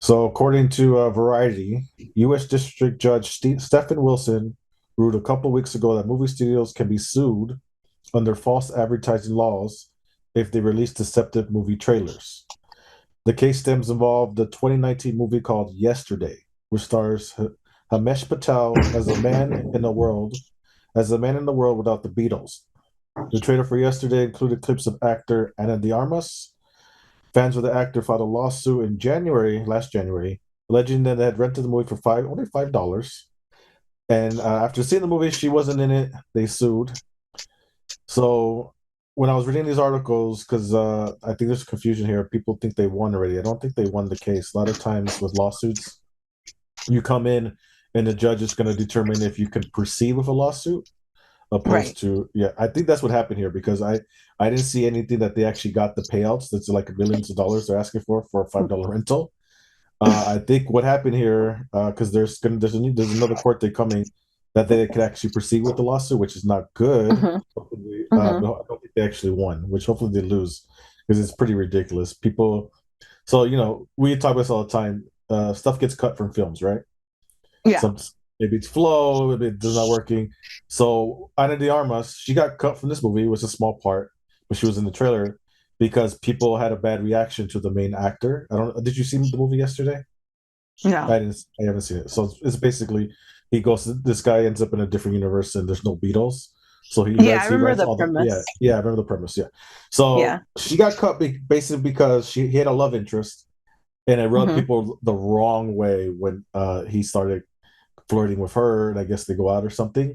So, according to Variety, U.S. District Judge Stephen Wilson ruled a couple weeks ago that movie studios can be sued under false advertising laws if they release deceptive movie trailers. The case stems involved the 2019 movie called Yesterday, which stars Hamesh Patel as a man in the world without the Beatles. The trailer for Yesterday included clips of actor Ana de Armas. Fans of the actor filed a lawsuit in last January, alleging that they had rented the movie for only $5. And after seeing the movie, she wasn't in it. They sued. So when I was reading these articles, because I think there's confusion here, people think they won already. I don't think they won the case. A lot of times with lawsuits, you come in and the judge is going to determine if you can proceed with a lawsuit Right. opposed to, yeah, I think that's what happened here because I didn't see anything that they actually got the payouts. That's like millions of dollars they're asking for a $5 rental. I think what happened here, because there's another court date coming that they could actually proceed with the lawsuit, which is not good. hmm Hopefully, hmm but I don't think they actually won, which hopefully they lose because it's pretty ridiculous. People, so we talk about this all the time. Stuff gets cut from films, right? Yeah. Some maybe it's flow, maybe it's not working. So Ana de Armas, she got cut from this movie. It was a small part, but she was in the trailer because people had a bad reaction to the main actor. I don't. Did you see the movie yesterday? No. I didn't. I haven't seen it. So it's basically he goes. This guy ends up in a different universe and there's no Beatles. So he Yeah, I writes. He remember writes the all the. Yeah, premise. yeah. I remember the premise. Yeah. So Yeah. she got cut basically because he had a love interest, and it rubbed hmm people the wrong way when he started flirting with her, and I guess they go out or something,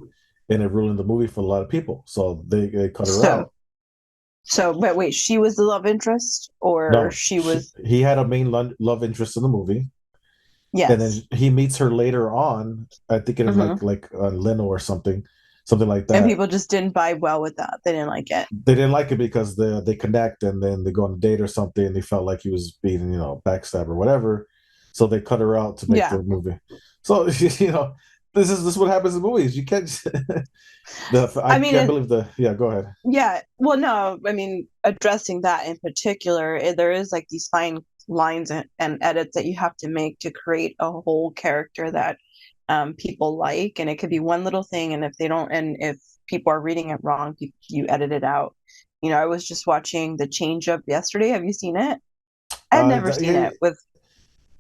and it ruined the movie for a lot of people. So they cut her So, out. but wait, she was the love interest, or No, she was? he had a main love interest in the movie, and then Yes. he meets her later on. I think in hmm like Leno or something like And that. people just didn't vibe well with that. They didn't like it. They didn't like it because they connect and then they go on a date or something, and they felt like he was being backstab or whatever. So they cut her out to make Yeah. the movie. So this is what happens in movies. You can't. I I mean, can't believe the yeah. Go ahead. yeah. Well, no, I mean, addressing that in particular, there is like these fine lines and edits that you have to make to create a whole character that people like. And it could be one little thing. And if they don't, and if people are reading it wrong, you edit it out. I was just watching The Change Up yesterday. Have you seen it? I had never seen Yeah, it with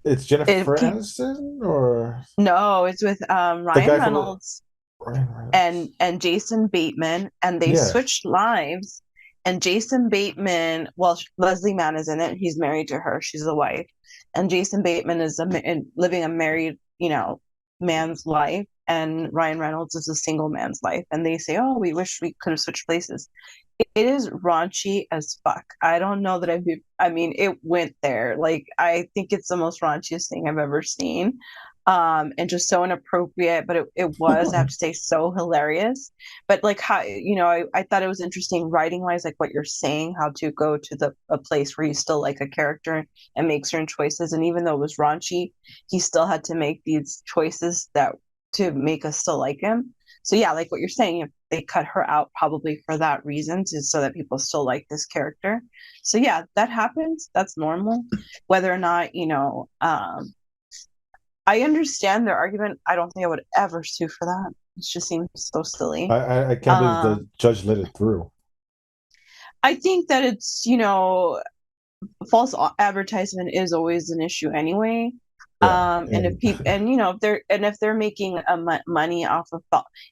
it's it. Jennifer Aniston or No, it's with the Ryan guy from the Reynolds Ryan Reynolds. and Jason Bateman, and they Yeah, switched lives. And Jason Bateman, well, Leslie Mann is in it. He's married to her; she's the wife. And Jason Bateman is living a married, man's life, and Ryan Reynolds is a single man's life. And they say, "Oh, we wish we could have switched places." It is raunchy as fuck. I don't know that I mean, it went there. Like, I think it's the most raunchiest thing I've ever seen. And just so inappropriate, but it was, I have to say, so hilarious. But like how, I thought it was interesting writing wise, like what you're saying, how to go to a place where you still like a character and make certain choices. And even though it was raunchy, he still had to make these choices that to make us still like him. So yeah, like what you're saying, if they cut her out probably for that reason, so that people still like this character. So yeah, that happens. That's normal. Whether or not, I understand their argument. I don't think I would ever sue for that. It just seems so silly. I can't believe Um, the judge let it through. I think that it's, false advertisement is always an issue anyway. Yeah, And if and people, and if they're making money off of,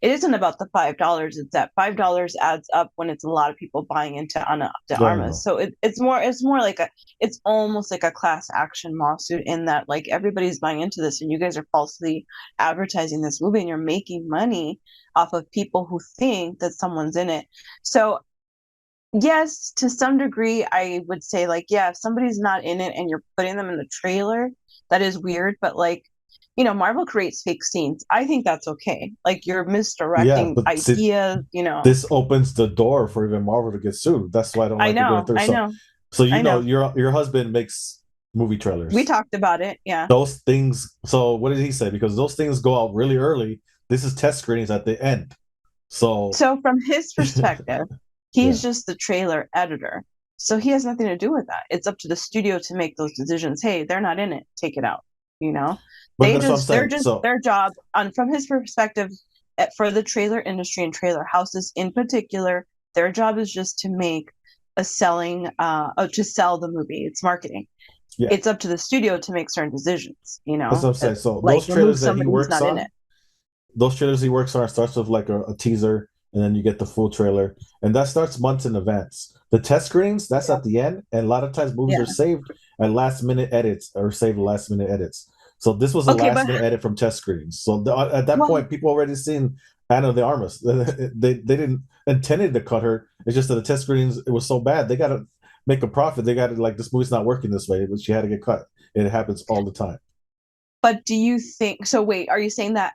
it isn't about the $5. It's that $5 adds up when it's a lot of people buying into Ana de no, no, Armas. no. So it's more like it's almost like a class action lawsuit in that like everybody's buying into this, and you guys are falsely advertising this movie, and you're making money off of people who think that someone's in it. So yes, to some degree, I would say like, yeah, if somebody's not in it and you're putting them in the trailer, that is weird. But like, Marvel creates fake scenes. I think that's okay. Like you're Yeah, misdirecting but see, ideas. this opens the door for even Marvel to get sued. That's why I don't I like it going know, through. I know, So I know. your husband makes movie We trailers. talked about it. Yeah. Those things. So what did he say? Because those things go out really early. This is test screenings at the end. So So from his perspective, he's yeah, just the trailer editor. So he has nothing to do with that. It's up to the studio to make those decisions. Hey, they're not in it. Take it out. you know. But that's what I'm They're saying. just So their job on from his perspective for the trailer industry and trailer houses in particular, their job is just to make a selling to sell the movie. It's marketing. yeah, It's up to the studio to make certain decisions, that's what I'm saying. So like those remove trailers that he somebody who's works not in it. on, those trailers he works on starts with like a teaser, and then you get the full trailer, and that starts months in advance. The test screenings, that's Yeah. at the end, and a lot of times movies are Yeah. saved at last minute edits or saved last minute edits. So this was a Okay, last but minute edit from test screenings. So at that well, point, people already seen Anna de Armas. They didn't intended to cut her. It's just that the test screenings it was so bad they got to make a profit. They got to like this movie's not working this way, but she had to get cut. It happens all the time. but do you think so? Wait, are you saying that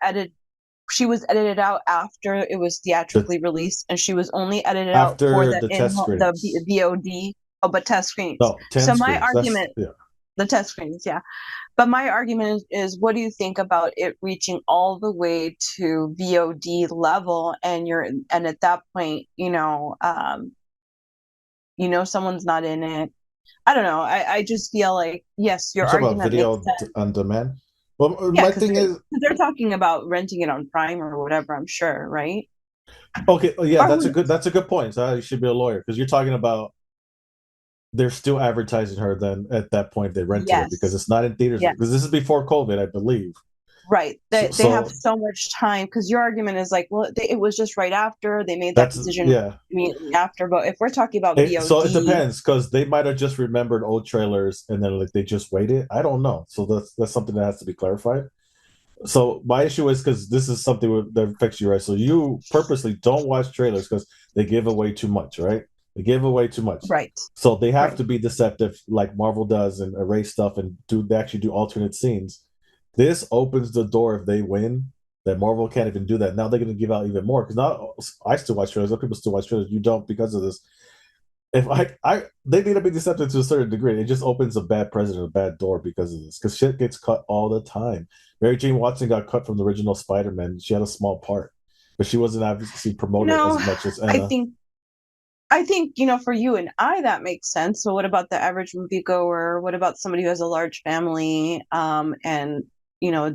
she was edited out after it was The, theatrically released, and she was only edited out for after the test the screenings, VOD? Oh, but test screens. no 10 So my screens. That's argument, yeah. the test screens, yeah. But my argument is, what do you think about it reaching all the way to VOD level, and at that point, someone's not in it. I don't know. I just feel like yes, your You talk about argument makes video sense. on demand. Well, Yeah, my because thing is they're talking about renting it on Prime or whatever. I'm sure, right? okay. Oh, yeah, Or who knows? that's a good point. So you should be a lawyer because you're talking about they're still advertising her. Then at that point they rented it because Yes, it's not in theaters yeah, because this is before COVID, I believe. right. So, They have so so much time because your argument is like, well, it was just right after they made that that's decision yeah. immediately after. But if we're talking about So it VOD, depends because they might have just remembered old trailers and then like they just waited. I don't know. So that's something that has to be clarified. So my issue is because this is something that affects you, right? So you purposely don't watch trailers because they give away too much, right? They give away too much. right, So they have right. to be deceptive, like Marvel does, and erase stuff and do they actually do alternate scenes. This opens the door if they win that Marvel can't even do that. Now they're going to give out even more because now I still watch trailers. Other people still watch trailers. You don't because of this. If they need to be deceptive to a certain degree. It just opens a bad precedent, a bad door because of this. Because shit gets cut all the time. Mary Jane Watson got cut from the original Spider-Man. She had a small part, but she wasn't obviously You promoted know, as much as I Anna. think for you and I that makes sense. So what about the average moviegoer? What about somebody who has a large family, and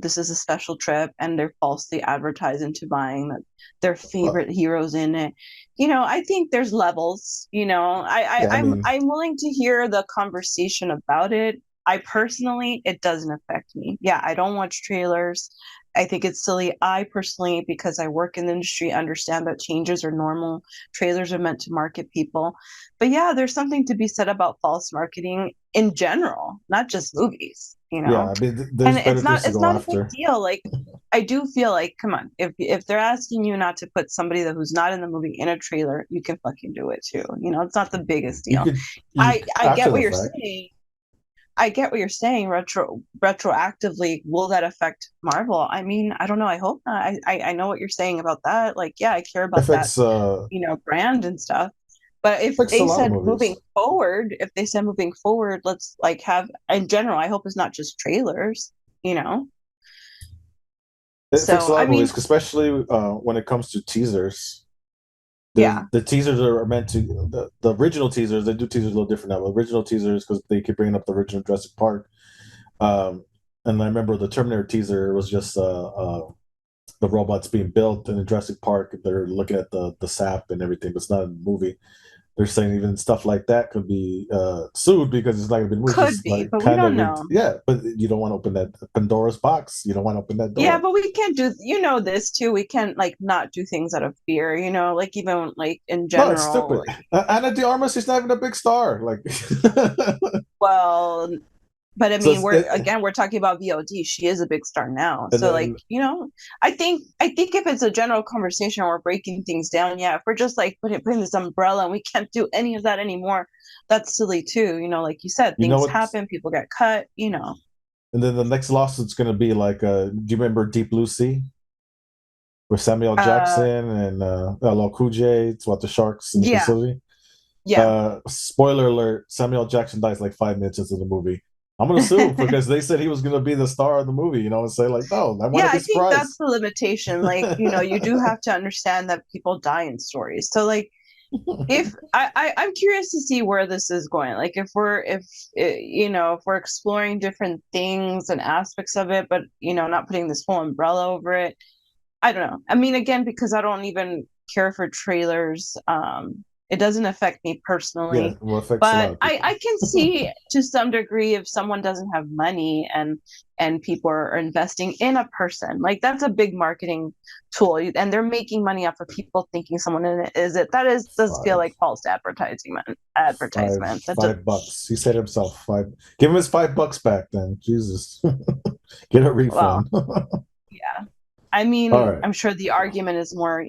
this is a special trip and they're falsely advertised into buying their Well, favorite heroes in it? I think there's levels. yeah, I mean, I'm willing to hear the conversation about it. I personally, it doesn't affect me. Yeah, I don't watch trailers. I think it's silly. I personally, because I work in the industry, understand that changes are normal. Trailers are meant to market people. But yeah, there's something to be said about false marketing in general, not just movies, yeah, I mean, And there's better things to it's go not a big after. deal. Like I do feel like, come on, if they're asking you not to put somebody who's not in the movie in a trailer, you can fucking do it too. It's not the biggest You deal. could, you I after get what the you're fact. saying. I get what you're saying. Retroactively, will that affect Marvel? I mean, I don't know. I hope not. I know what you're saying about that. Like, yeah, I care about that, Affects brand and stuff. But affects a lot of movies. if they said moving forward, let's like have in general. I hope it's not just trailers. You know. It affects a So lot I of mean, movies, especially when it comes to teasers. yeah, The teasers are meant to the original teasers. They do teasers a little different now. Original teasers because they keep bringing up the original Jurassic Park. Um, and I remember the Terminator teaser was just the robots being built in the Jurassic Park. They're looking at the sap and everything, but it's not in the movie. They're saying even stuff like that could be sued because it's not going to be movie. could Just be, like but we kind don't of know. yeah, but you don't want to open that Pandora's box. You don't want to open that Yeah, door. but we can't do this too. We can't like not do things out of fear. Like even like in No, it's general, stupid. Anna de Armas is not even a big star. Like, well, but I so mean, we're talking about VOD. She is a big star now. and So like, then I think if it's a general conversation or we're breaking things down, yeah, if we're just like putting this umbrella and we can't do any of that anymore, that's silly too. Like you said, you know things what? happen, people get cut, And then the next lawsuit's going to be like, do you remember Deep Blue Sea with Samuel Uh Jackson and LL Cool J? It's about the sharks in the yeah, facility. yeah. Spoiler alert: Samuel Jackson dies like 5 minutes into the movie. I'm gonna sue because they said he was gonna be the star of the movie, and say like, no, I want Yeah, to be I think that's surprised. the limitation. Like, you do have to understand that people die in stories. So like I'm curious to see where this is going. Like if we're exploring different things and aspects of it, but not putting this whole umbrella over it. I don't know. I mean, again, because I don't even care for trailers, it doesn't affect me Yeah, personally. well, affects a lot But of I people. can see to some degree if someone doesn't have money and people are investing in a person, like that's a big marketing tool, and they're making money off of people thinking someone in it is it. That is does feel Five, like false advertisement. five, Advertisement. That just $5. He said himself, five. Give him his $5 back then. Jesus. Get a well, refund. yeah. I All mean, right. I'm sure the argument is more,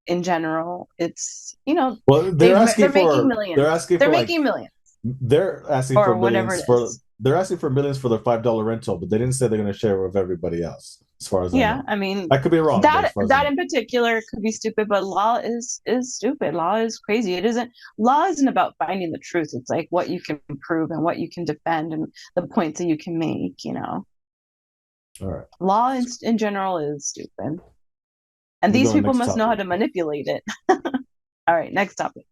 in general, it's, Well, they're making millions. They're making millions they're asking for or whatever millions it for is. they're asking for millions for their $5 rental, but they didn't say they're going to share it with everybody else, as far as I Yeah, know. I mean, I could be wrong, but as that far as I that know. in particular could be stupid, but law is stupid. Law is crazy. It isn't Law isn't about finding the truth. It's like what you can prove and what you can defend and the points that you can make. All right. Law in general is stupid. And We these go to the people next must know how topic. to manipulate it. All right, next topic.